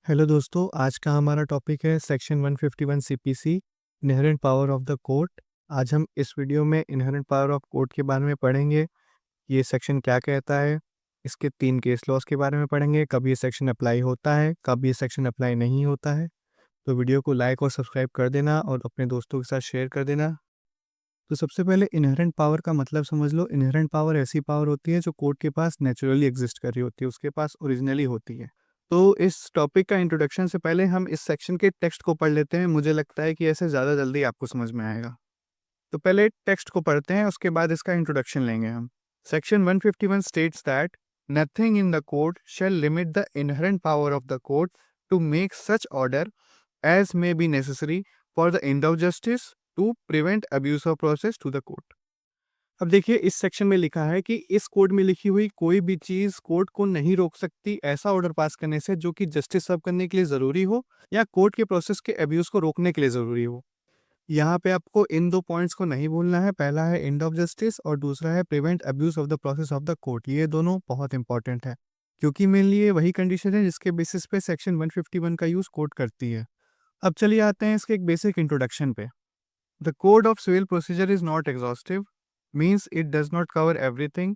Hello दोस्तों, आज का हमारा टॉपिक है section 151 CPC inherent power of the court. आज हम इस वीडियो में इनहेरेंट पावर ऑफ कोर्ट के बारे में पढ़ेंगे। ये सेक्शन क्या कहता है, इसके 3 केस लॉज के बारे में पढ़ेंगे, कब ये सेक्शन अप्लाई होता है, कब ये सेक्शन अप्लाई नहीं होता है। तो वीडियो को लाइक और सब्सक्राइब कर देना और अपने दोस्तों के साथ शेयर कर देना। तो सबसे पहले इनहेरेंट पावर का मतलब समझ लो। इनहेरेंट पावर ऐसी पावर होती है जो कोर्ट के पास नेचुरली एग्जिस्ट कर रही होती है, उसके पास ओरिजिनली होती है। तो इस टॉपिक का इंट्रोडक्शन से पहले हम इस सेक्शन के टेक्स्ट को पढ़ लेते हैं। मुझे लगता है कि ऐसे ज़्यादा जल्दी आपको समझ में आएगा। तो पहले टेक्स्ट को पढ़ते हैं, उसके बाद इसका इंट्रोडक्शन लेंगे हम। Section 151 states that nothing in the court shall limit the inherent power of the court to make such order as may be necessary for the end of justice to prevent abuse of process to the court. अब देखिए, इस section में लिखा है कि इस code में लिखी हुई कोई भी चीज कोर्ट को नहीं रोक सकती ऐसा ऑर्डर पास करने से जो कि जस्टिस सर्व करने के लिए जरूरी हो या कोर्ट के प्रोसेस के अब्यूज को रोकने के लिए जरूरी हो। यहाँ पे आपको इन 2 पॉइंट्स को नहीं भूलना है। पहला है एंड ऑफ जस्टिस और दूसरा है prevent abuse of the process of the court. ये दोनों बहुत इंपॉर्टेंट है क्योंकि मेनली ये वही कंडीशन है जिसके बेसिस पे सेक्शन 151 का यूज कोर्ट करती है। अब चलिए आते हैं इसके एक बेसिक इंट्रोडक्शन पे। The Code of Civil Procedure is not exhaustive, means it does not cover everything.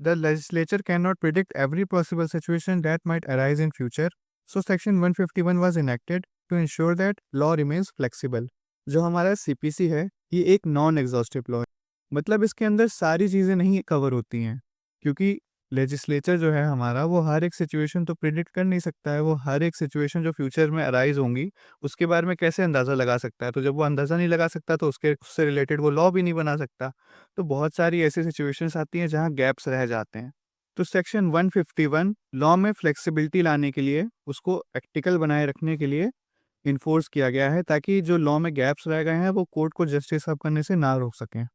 The legislature cannot predict every possible situation that might arise in future. So Section 151 was enacted to ensure that law remains flexible. जो हमारा CPC है ये एक non exhaustive law है, मतलब इसके अंदर सारी चीज़ें नहीं कवर होती हैं क्योंकि लेजिस्लेचर जो है हमारा वो हर एक सिचुएशन तो प्रिडिक्ट कर नहीं सकता है। वो हर एक सिचुएशन जो फ्यूचर में अराइज होंगी उसके बारे में कैसे अंदाज़ा लगा सकता है। तो जब वो अंदाज़ा नहीं लगा सकता तो उससे रिलेटेड वो लॉ भी नहीं बना सकता। तो बहुत सारी ऐसी सिचुएशंस आती हैं जहाँ गैप्स रह जाते हैं। तो सेक्शन 151 लॉ में फ्लेक्सिबिलिटी लाने के लिए, उसको प्रैक्टिकल बनाए रखने के लिए इन्फोर्स किया गया है ताकि जो लॉ में गैप्स रह गए हैं वो कोर्ट को जस्टिस सर्व करने से ना रोक सकें।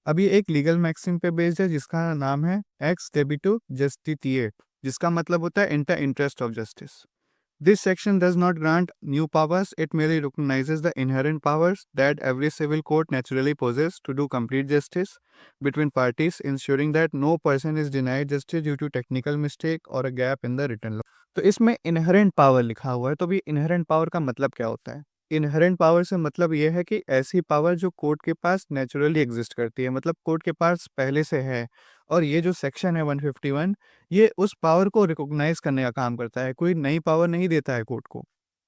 अब ये एक लीगल मैक्सिम पे बेस्ड है जिसका नाम है एक्स डेबिटो जस्टिटिएट, जिसका मतलब होता है in the interest of justice. This section does not grant new powers, it merely recognizes the inherent powers that every civil court naturally possesses to do complete justice between parties, ensuring that no person is denied justice due to technical mistake or a gap in the written law. तो इसमें inherent power लिखा हुआ है, तो अभी inherent power का मतलब क्या होता है? इनहेरेंट पावर से मतलब ये है कि ऐसी पावर जो कोर्ट के पास नेचुरली एग्जिस्ट करती है, मतलब कोर्ट के पास पहले से है। और ये जो सेक्शन है 151 ये उस पावर को रिकॉग्नाइज करने का काम करता है, कोई नई पावर नहीं देता है कोर्ट को।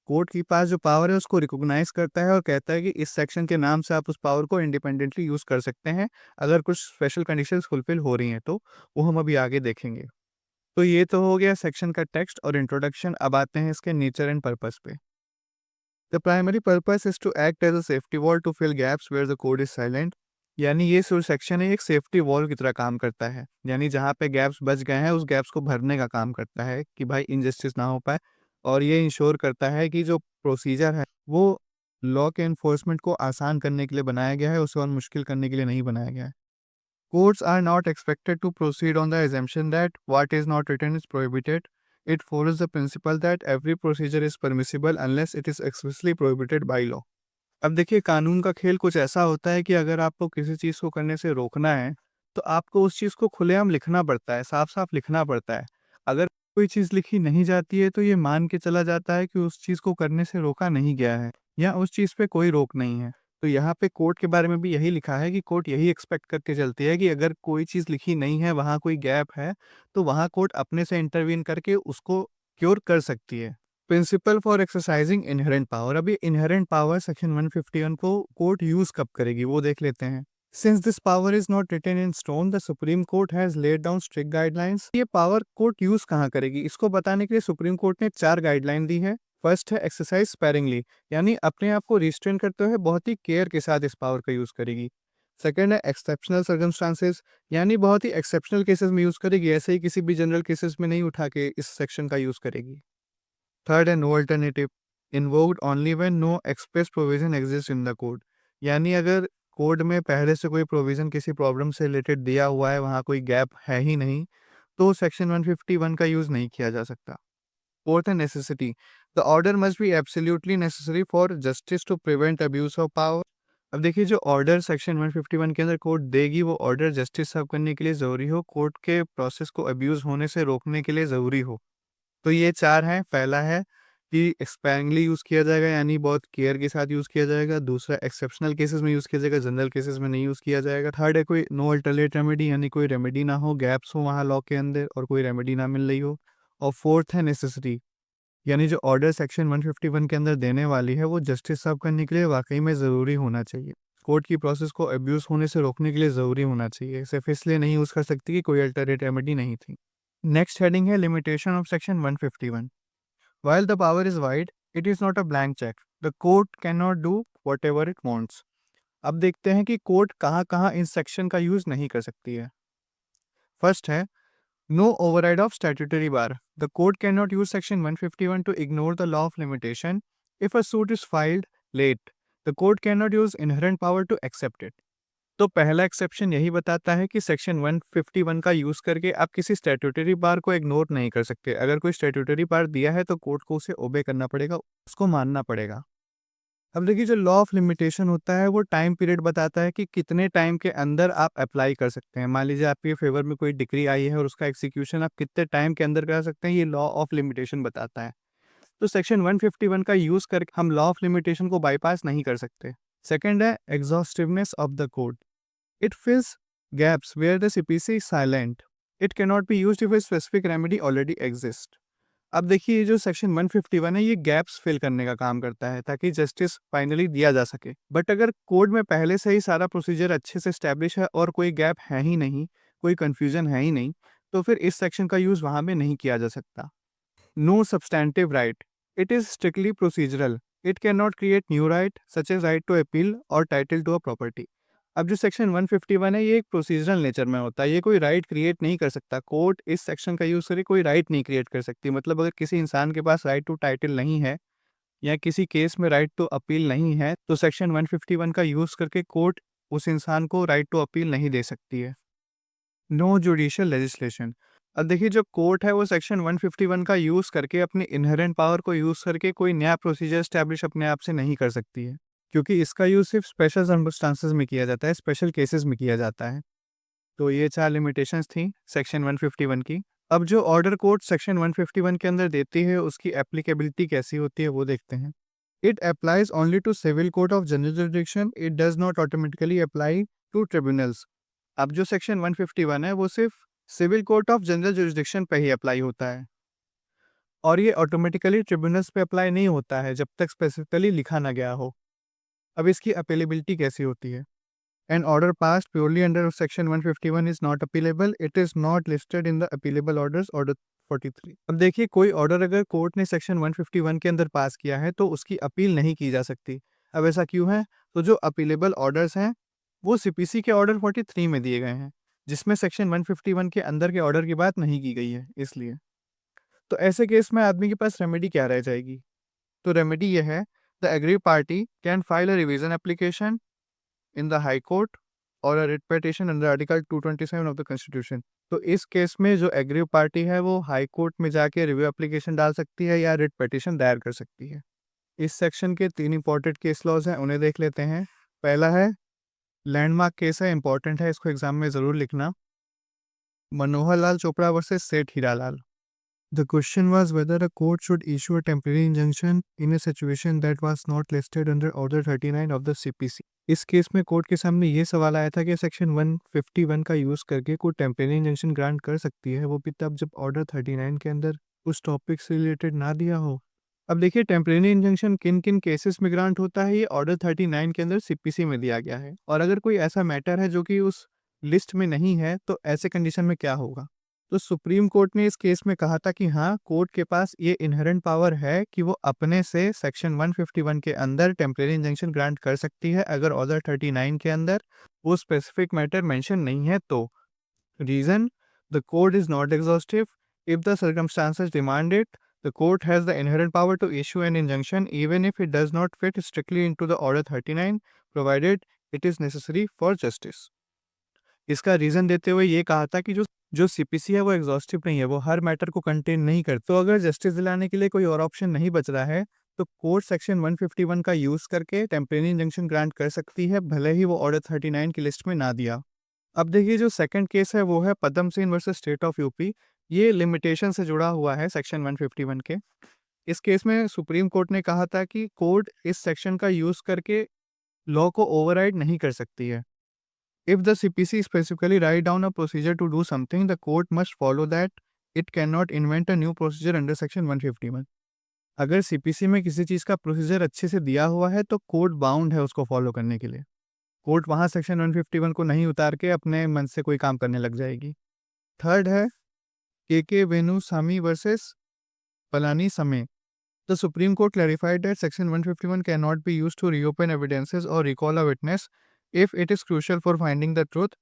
कोर्ट के पास जो पावर है उसको रिकॉग्नाइज करता है और कहता है कि इस सेक्शन के नाम से आप उस पावर को इंडिपेंडेंटली यूज कर सकते हैं अगर कुछ स्पेशल कंडीशंस फुलफिल हो रही हैं तो वो हम अभी आगे देखेंगे। तो ये तो हो गया सेक्शन का टेक्स्ट और इंट्रोडक्शन। अब आते हैं इसके नेचर एंड पर्पस पे। The primary purpose is to act as a safety wall to fill gaps where the code is silent. यानी ये जो सेक्शन है एक सेफ्टी वॉल की तरह काम करता है, यानी जहाँ पे गैप्स बच गए हैं उस गैप्स को भरने का काम करता है कि भाई इनजस्टिस ना हो पाए। और ये इंश्योर करता है कि जो प्रोसीजर है वो लॉ के इन्फोर्समेंट को आसान करने के लिए बनाया गया है, उसे और मुश्किल करने के लिए नहीं बनाया गया है। Courts are not expected to proceed on the assumption that what is not written is prohibited. It follows the principle that every procedure is permissible unless it is expressly prohibited by law. अब देखिए, कानून का खेल कुछ ऐसा होता है कि अगर आपको किसी चीज़ को करने से रोकना है तो आपको उस चीज़ को खुलेआम लिखना पड़ता है, साफ साफ लिखना पड़ता है। अगर कोई चीज़ लिखी नहीं जाती है तो ये मान के चला जाता है कि उस चीज़ को करने से रोका नहीं गया है या उस चीज़ पे कोई रोक नहीं है। तो यहाँ पे कोर्ट के बारे में भी यही लिखा है कि कोर्ट यही एक्सपेक्ट करके चलती है कि अगर कोई चीज़ लिखी नहीं है, वहाँ कोई गैप है, तो वहाँ कोर्ट अपने से इंटरवीन करके उसको क्योर कर सकती है। Principle for exercising inherent power. अभी इनहेरेंट पावर सेक्शन 151 को कोर्ट यूज कब करेगी वो देख लेते हैं। Since this power is not written in stone the supreme court has laid down strict guidelines. ये पावर कोर्ट यूज कहाँ करेगी इसको बताने के लिए सुप्रीम कोर्ट ने 4 गाइडलाइन दी है। फर्स्ट है एक्सरसाइज स्पेरिंगली, यानी अपने आप को रिस्ट्रेन करते हुए बहुत ही केयर के साथ इस पावर का यूज करेगी। सेकेंड है एक्सेप्शनल सर्कमस्टांसेस, यानी बहुत ही एक्सेप्शनल केसेस में यूज करेगी, ऐसे ही किसी भी जनरल केसेस में नहीं उठा के इस सेक्शन का यूज करेगी। थर्ड है no alternative, invoked only when no express provision exist in the code. यानी अगर कोड में पहले से कोई प्रोविजन किसी प्रॉब्लम से रिलेटेड दिया हुआ है, वहाँ कोई गैप है ही नहीं, तो सेक्शन 151 का यूज नहीं किया जा सकता। फोर्थ है necessity, the order must be absolutely necessary for justice to prevent abuse of power. अब देखिए, जो ऑर्डर सेक्शन 151 के अंदर कोर्ट देगी वो ऑर्डर जस्टिस सर्व करने के लिए ज़रूरी हो, कोर्ट के प्रोसेस को अब्यूज होने से रोकने के लिए ज़रूरी हो। तो ये 4 हैं। पहला है कि स्पेरिंगली यूज़ किया जाएगा, यानी बहुत केयर के साथ यूज़ किया जाएगा। दूसरा, एक्सेप्शनल केसेस में यूज़ किया जाएगा, जनरल केसेस में नहीं यूज़ किया जाएगा। थर्ड है कोई नो अल्टरनेट रेमेडी, यानी कोई रेमेडी ना हो, गैप्स हो वहाँ लॉ के अंदर और कोई रेमेडी ना मिल रही हो। और फोर्थ है नेसेसिटी, यानी जो ऑर्डर सेक्शन 151 के अंदर देने वाली है वो जस्टिस सर्व करने के लिए वाकई में ज़रूरी होना चाहिए। कोर्ट की प्रोसेस को अब्यूज़ होने से रोकने के लिए ज़रूरी होना चाहिए, सिर्फ इसलिए नहीं यूज़ कर सकती कि कोई अल्टरनेट रेमेडी नहीं थी। नेक्स्ट हेडिंग है limitation of section 151। While the power is wide, it is not a blank check. The court cannot do whatever it wants. अब देखते हैं कि कोर्ट कहाँ कहाँ इस सेक्शन का यूज़ नहीं कर सकती है। फर्स्ट है no override of statutory bar. The court can not use section 151 to ignore the law of limitation if a suit is filed late. The court can not use inherent power to accept it. तो पहला exception यही बताता है कि section 151 का use करके आप किसी स्टैट्यूटरी बार को इग्नोर नहीं कर सकते। अगर कोई स्टैट्यूटरी बार दिया है तो कोर्ट को उसे ओबे करना पड़ेगा, उसको मानना पड़ेगा। अब देखिए, जो लॉ ऑफ लिमिटेशन होता है वो टाइम पीरियड बताता है कि कितने टाइम के अंदर आप अप्लाई कर सकते हैं। मान लीजिए आपके फेवर में कोई डिक्री आई है और उसका एग्जीक्यूशन आप कितने टाइम के अंदर करा सकते हैं, ये लॉ ऑफ लिमिटेशन बताता है। तो सेक्शन 151 का यूज़ करके हम लॉ ऑफ लिमिटेशन को बाईपास नहीं कर सकते। सेकेंड है exhaustiveness of the court. It fills gaps where the CPC is silent. It cannot be used if a specific remedy already exists. अब देखिए, ये जो सेक्शन 151 है ये गैप्स फिल करने का काम करता है ताकि जस्टिस फाइनली दिया जा सके। बट अगर कोड में पहले से ही सारा प्रोसीजर अच्छे से स्टैब्लिश है और कोई गैप है ही नहीं, कोई कन्फ्यूजन है ही नहीं, तो फिर इस सेक्शन का यूज़ वहाँ पे नहीं किया जा सकता। No substantive right, it is strictly procedural. It can not create new right such as right to appeal और टाइटल टू अ प्रॉपर्टी। अब जो सेक्शन 151 है ये एक प्रोसीजरल नेचर में होता है, ये कोई राइट क्रिएट नहीं कर सकता। कोर्ट इस सेक्शन का यूज़ करके कोई राइट नहीं क्रिएट कर सकती। मतलब अगर किसी इंसान के पास राइट टू टाइटल नहीं है या किसी केस में राइट टू अपील नहीं है तो सेक्शन 151 का यूज़ करके कोर्ट उस इंसान को राइट टू अपील नहीं दे सकती है। No judicial legislation. अब देखिए, जो कोर्ट है वो सेक्शन 151 का यूज़ करके अपनी इनहेरेंट पावर को यूज़ करके कोई नया प्रोसीजर स्टैब्लिश अपने आप से नहीं कर सकती है, क्योंकि इसका यूज़ सिर्फ स्पेशल सर्कमस्टांसेस में किया जाता है, स्पेशल केसेस में किया जाता है। तो ये 4 लिमिटेशंस थी सेक्शन 151 की। अब जो ऑर्डर कोर्ट सेक्शन 151 के अंदर देती है उसकी एप्लीकेबिलिटी कैसी होती है वो देखते हैं। It applies only to civil court of general jurisdiction, it does not automatically apply to tribunals. अब जो सेक्शन 151 है वो सिर्फ civil court of general jurisdiction पे ही अप्लाई होता है और ये ऑटोमेटिकली ट्रिब्यूनल्स पे अप्लाई नहीं होता है जब तक स्पेसिफिकली लिखा ना गया हो। अब इसकी अपीलेबिलिटी कैसी होती है। An order passed purely under Section 151 is not appealable. It is not listed in the appealable orders, Order 43. अब देखिए, कोई ऑर्डर अगर कोर्ट ने सेक्शन 151 के अंदर पास किया है तो उसकी अपील नहीं की जा सकती। अब ऐसा क्यों है? तो जो अपीलेबल ऑर्डर्स हैं वो सीपीसी के ऑर्डर 43 में दिए गए हैं, जिसमें सेक्शन 151 के अंदर के ऑर्डर की बात नहीं की गई है। इसलिए तो ऐसे केस में आदमी के पास रेमेडी क्या रह जाएगी? तो रेमेडी ये है, the aggrieved party can file a revision application in the High Court or a writ petition under Article 227 of the Constitution। तो इस केस में जो एग्रीव पार्टी है वो हाई कोर्ट में जाके रिव्यू एप्लीकेशन डाल सकती है या रिट पिटीशन दायर कर सकती है। इस सेक्शन के 3 इंपॉर्टेंट केस लॉज हैं, उन्हें देख लेते हैं। पहला है लैंडमार्क केस है, इंपॉर्टेंट है, इसको एग्जाम में ज़रूर लिखना। मनोहर लाल चोपड़ा वर्सेस सेठ Hiralal. The question was whether a court should issue a temporary injunction in a situation that was not listed under Order 39 of the CPC। इस केस में कोर्ट के सामने ये सवाल आया था कि सेक्शन 151 का यूज़ करके कोई टेम्परेरी इंजंक्शन ग्रांट कर सकती है, वो भी तब जब ऑर्डर 39 के अंदर उस टॉपिक से रिलेटेड ना दिया हो। अब देखिए, टेम्परेरी इंजंक्शन किन किन केसेस में ग्रांट होता है ये ऑर्डर 39 के अंदर सीपीसी में दिया गया है। और अगर कोई ऐसा मैटर है जो कि उस लिस्ट में नहीं है तो ऐसे कंडीशन में क्या होगा। तो सुप्रीम कोर्ट ने इस केस में कहा था कि हाँ, कोर्ट के पास ये इनहेरेंट पावर है कि वो अपने से सेक्शन 151 के अंदर टेम्परेरी इंजंक्शन ग्रांट कर सकती है अगर ऑर्डर 39 के अंदर वो स्पेसिफिक मैटर मेंशन नहीं है तो। Reason, the court is not exhaustive. If the circumstances demand it, the court has the inherent power to issue an injunction even if it does not fit strictly into the order 39 provided it is necessary for justice. इसका reason देते हुए ये कहा था कि जो CPC है वो एग्जॉस्टिव नहीं है, वो हर मैटर को कंटेन नहीं करता। तो अगर जस्टिस दिलाने के लिए कोई और ऑप्शन नहीं बच रहा है तो कोर्ट सेक्शन 151 का यूज़ करके टेम्परेरी इंजंक्शन ग्रांट कर सकती है, भले ही वो ऑर्डर 39 की लिस्ट में ना दिया। अब देखिए, जो सेकंड केस है वो है Padma Singh versus state of UP. ये लिमिटेशन से जुड़ा हुआ है सेक्शन 151 के। इस केस में सुप्रीम कोर्ट ने कहा था कि कोर्ट इस सेक्शन का यूज़ करके लॉ को ओवरराइड नहीं कर सकती है। If the CPC specifically write down a procedure to do something, the court must follow that. It cannot invent a new procedure under section 151. अगर सीपीसी में किसी चीज़ का प्रोसीजर अच्छे से दिया हुआ है तो कोर्ट बाउंड है उसको फॉलो करने के लिए। कोर्ट वहाँ सेक्शन 151 को नहीं उतार के अपने मन से कोई काम करने लग जाएगी। थर्ड है के वेणुसामी वर्सेस पलानी समय। The Supreme Court clarified that Section 151 cannot be used to reopen evidences or recall a witness if it is crucial for finding the truth,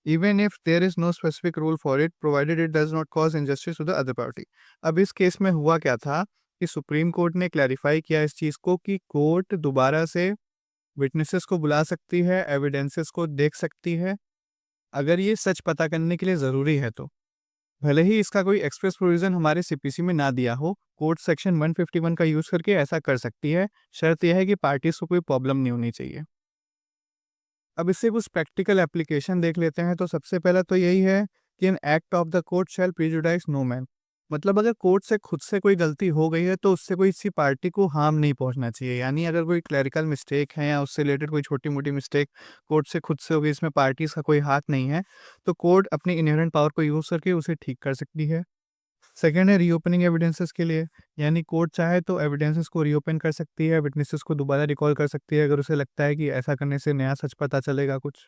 even if there is no specific rule for it, provided it does not cause injustice to the other party. अब इस case में हुआ क्या था कि supreme court ने clarify किया इस चीज़ को कि कोर्ट दोबारा से विटनेसेस को बुला सकती है, एविडेंसेस को देख सकती है, अगर ये सच पता करने के लिए ज़रूरी है तो। भले ही इसका कोई एक्सप्रेस प्रोविज़न हमारे सीपीसी में ना दिया हो, कोर्ट सेक्शन 151 का यूज़ करके ऐसा कर सकती है। शर्त यह है कि पार्टीज़ को कोई प्रॉब्लम नहीं होनी चाहिए। अब इससे कुछ प्रैक्टिकल एप्लीकेशन देख लेते हैं। तो सबसे पहला तो यही है कि an act of the court shall prejudice no man. मतलब अगर कोर्ट से खुद से कोई गलती हो गई है तो उससे कोई किसी पार्टी को हार्म नहीं पहुंचना चाहिए। यानी अगर कोई क्लरिकल मिस्टेक है या उससे रिलेटेड कोई छोटी मोटी मिस्टेक कोर्ट से खुद से हो गई, इसमें पार्टीज़ का कोई हाथ नहीं है, तो कोर्ट अपनी इनहेरेंट पावर को यूज़ करके उसे ठीक कर सकती है। सेकेंड है रीओपनिंग एविडेंसेस के लिए, यानी कोर्ट चाहे तो एविडेंसेस को रीओपन कर सकती है, विटनेसेस को दोबारा रिकॉल कर सकती है अगर उसे लगता है कि ऐसा करने से नया सच पता चलेगा कुछ।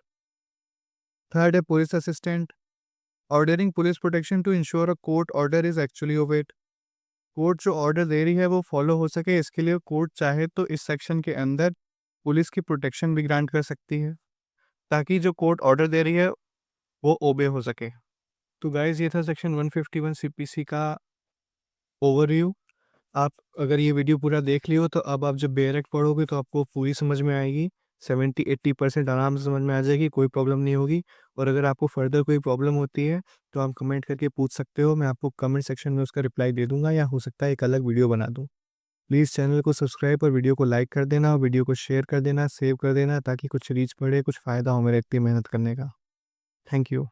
थर्ड है police assistant, ordering police protection to ensure a court order is actually obeyed. Court जो ऑर्डर दे रही है वो फॉलो हो सके, इसके लिए कोर्ट चाहे तो इस सेक्शन के अंदर पुलिस की प्रोटेक्शन भी ग्रांट कर सकती है ताकि जो कोर्ट ऑर्डर दे रही है वो ओबे हो सके। तो गाइज ये था सेक्शन 151 सीपीसी का ओवरव्यू। आप अगर ये वीडियो पूरा देख लियो तो अब आप जब बेयरक पढ़ोगे तो आपको पूरी समझ में आएगी। 70-80% आराम से समझ में आ जाएगी, कोई प्रॉब्लम नहीं होगी। और अगर आपको फर्दर कोई प्रॉब्लम होती है तो आप कमेंट करके पूछ सकते हो, मैं आपको कमेंट सेक्शन में उसका रिप्लाई दे दूंगा या हो सकता है एक अलग वीडियो बना दूँ। प्लीज़ चैनल को सब्सक्राइब और वीडियो को लाइक कर देना और वीडियो को शेयर कर देना, सेव कर देना ताकि कुछ रीच बढ़े, कुछ फ़ायदा हो मेरे इतनी मेहनत करने का। Thank you.